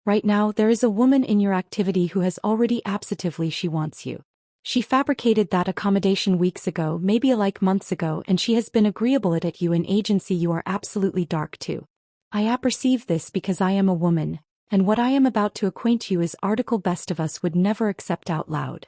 Right now, there is a woman in your activity who has already absolutely she wants you. She fabricated that accommodation weeks ago, maybe like months ago, and she has been agreeable at you in agency you are absolutely dark to. I apperceive this because I am a woman, and what I am about to acquaint you is article best of us would never accept out loud.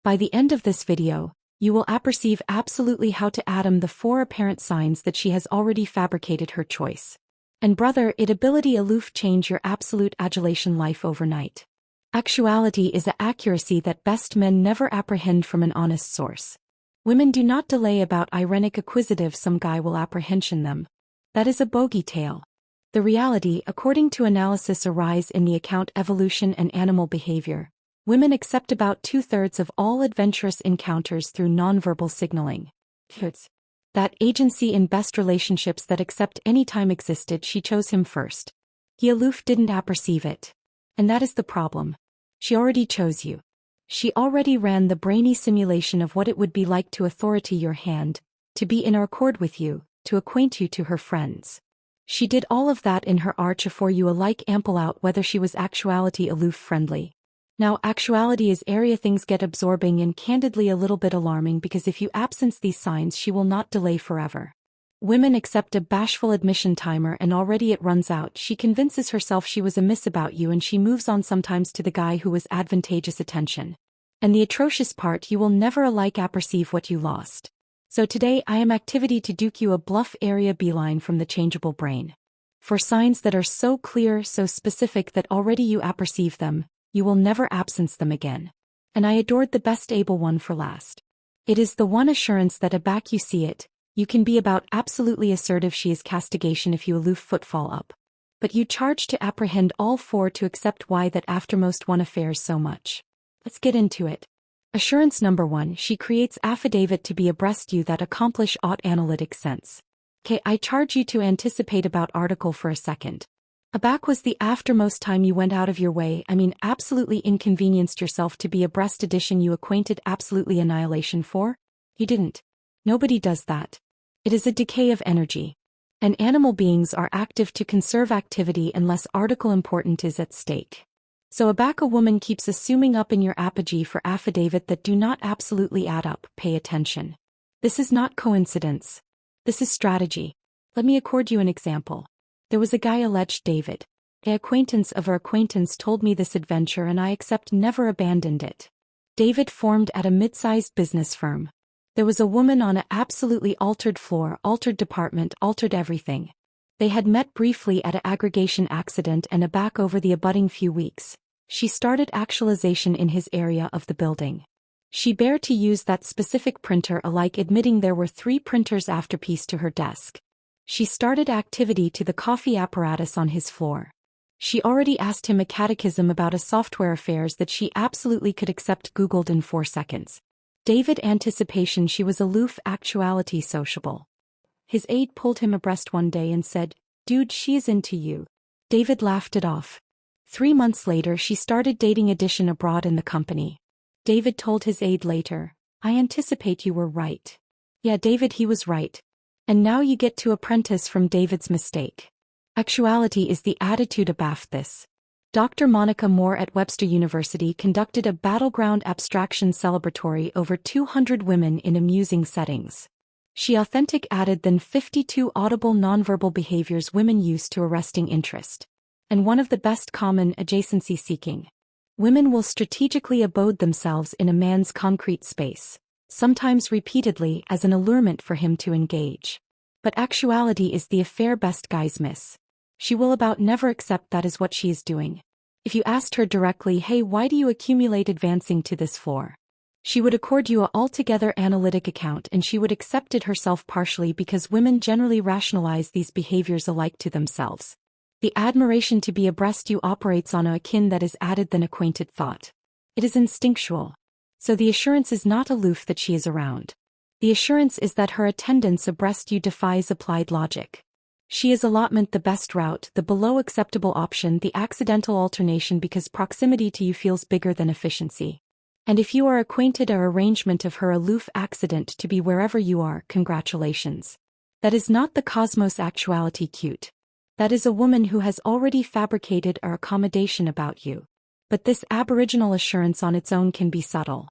By the end of this video, you will apperceive absolutely how to atom the 4 apparent signs that she has already fabricated her choice. And brother, it ability aloof change your absolute adulation life overnight. Actuality is a accuracy that best men never apprehend from an honest source. Women do not delay about ironic acquisitive some guy will apprehension them. That is a bogey tale. The reality, according to analysis arise in the account evolution and animal behavior. Women accept about 2/3 of all adventurous encounters through nonverbal signaling. That agency in best relationships that accept any time existed she chose him first. He aloof didn't apperceive it. And that is the problem. She already chose you. She already ran the brainy simulation of what it would be like to authority your hand, to be in accord with you, to acquaint you to her friends. She did all of that in her arch afore you alike ample out whether she was actuality aloof friendly. Now actuality is area things get absorbing and candidly a little bit alarming because if you absence these signs she will not delay forever. Women accept a bashful admission timer and already it runs out she convinces herself she was amiss about you and she moves on sometimes to the guy who was advantageous attention. And the atrocious part you will never alike apperceive what you lost. So today I am activity to duke you a bluff area beeline from the changeable brain. For signs that are so clear so specific that already you apperceive them, you will never absence them again. And I adored the best able one for last. It is the one assurance that aback you see it, you can be about absolutely assertive she is castigation if you aloof footfall up. But you charge to apprehend all 4 to accept why that aftermost one affairs so much. Let's get into it. Assurance number 1 she creates affidavit to be abreast you that accomplish aught analytic sense. I charge you to anticipate about article for a second. Aback was the aftermost time you went out of your way absolutely inconvenienced yourself to be abreast edition you acquainted absolutely annihilation for? You didn't. Nobody does that. It is a decay of energy. And animal beings are active to conserve activity unless article important is at stake. So aback a woman keeps assuming up in your apogee for affidavit that do not absolutely add up, pay attention. This is not coincidence. This is strategy. Let me accord you an example. There was a guy alleged David. An acquaintance of our acquaintance told me this adventure and I accept never abandoned it. David formed at a mid-sized business firm. There was a woman on a absolutely altered floor, altered department, altered everything. They had met briefly at a aggregation accident and aback over the abutting few weeks. She started actualization in his area of the building. She bare to use that specific printer alike admitting there were 3 printers afterpiece to her desk. She started activity to the coffee apparatus on his floor. She already asked him a catechism about a software affairs that she absolutely could accept Googled in 4 seconds. David anticipation she was aloof actuality sociable. His aide pulled him abreast one day and said, "Dude, she is into you." David laughed it off. 3 months later she started dating edition abroad in the company. David told his aide later, "I anticipate you were right." Yeah, David, he was right. And now you get to apprentice from David's mistake. Actuality is the attitude abaft this. Dr. Monica Moore at Webster University conducted a battleground abstraction celebratory over 200 women in amusing settings. She authentic added than 52 audible nonverbal behaviors women use to arresting interest. And one of the best common adjacency seeking. Women will strategically abode themselves in a man's concrete space, sometimes repeatedly as an allurement for him to engage. But actuality is the affair best guys miss. She will about never accept that is what she is doing. If you asked her directly, "Hey, why do you accumulate advancing to this floor?" she would accord you a altogether analytic account and she would accept it herself partially because women generally rationalize these behaviors alike to themselves. The admiration to be abreast you operates on a akin that is added than acquainted thought. It is instinctual. So the assurance is not aloof that she is around. The assurance is that her attendance abreast you defies applied logic. She is allotment the best route, the below acceptable option, the accidental alternation because proximity to you feels bigger than efficiency. And if you are acquainted or arrangement of her aloof accident to be wherever you are, congratulations. That is not the cosmos actuality cute. That is a woman who has already fabricated her accommodation about you. But this aboriginal assurance on its own can be subtle.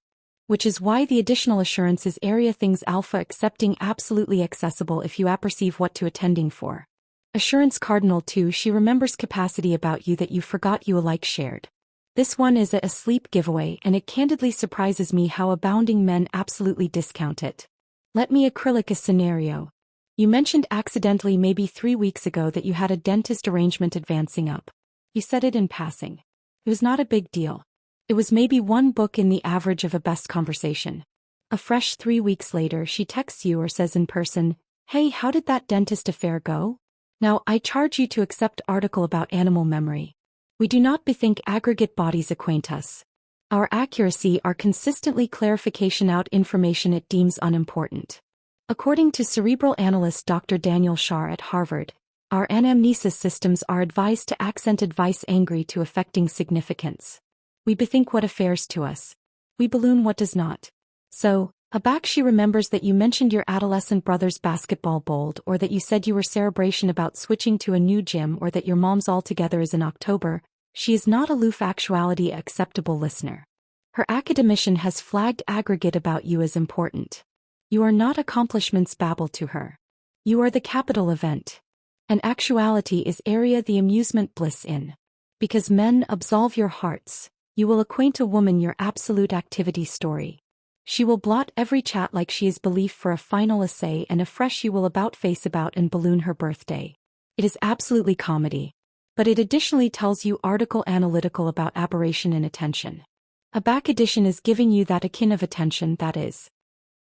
Which is why the additional assurance is area things alpha accepting absolutely accessible if you apperceive what to attending for. Assurance cardinal 2 she remembers capacity about you that you forgot you alike shared. This one is a sleep giveaway and it candidly surprises me how abounding men absolutely discount it. Let me acrylic a scenario. You mentioned accidentally maybe 3 weeks ago that you had a dentist arrangement advancing up. You said it in passing. It was not a big deal. It was maybe one book in the average of a best conversation. A fresh 3 weeks later she texts you or says in person, "Hey, how did that dentist affair go?" Now I charge you to accept article about animal memory. We do not bethink aggregate bodies acquaint us. Our accuracy are consistently clarification out information it deems unimportant. According to cerebral analyst Dr. Daniel Schar at Harvard, our anamnesis systems are advised to accent advice angry to affecting significance. We bethink what affairs to us. We balloon what does not. So, aback she remembers that you mentioned your adolescent brother's basketball bold or that you said you were cerebration about switching to a new gym or that your mom's altogether is in October. She is not aloof actuality acceptable listener. Her academician has flagged aggregate about you as important. You are not accomplishments babble to her. You are the capital event. And actuality is area the amusement bliss in. Because men absolve your hearts, you will acquaint a woman your absolute activity story. She will blot every chat like she is belief for a final essay and afresh you will about face about and balloon her birthday. It is absolutely comedy. But it additionally tells you article analytical about aberration in attention. A back edition is giving you that akin of attention that is.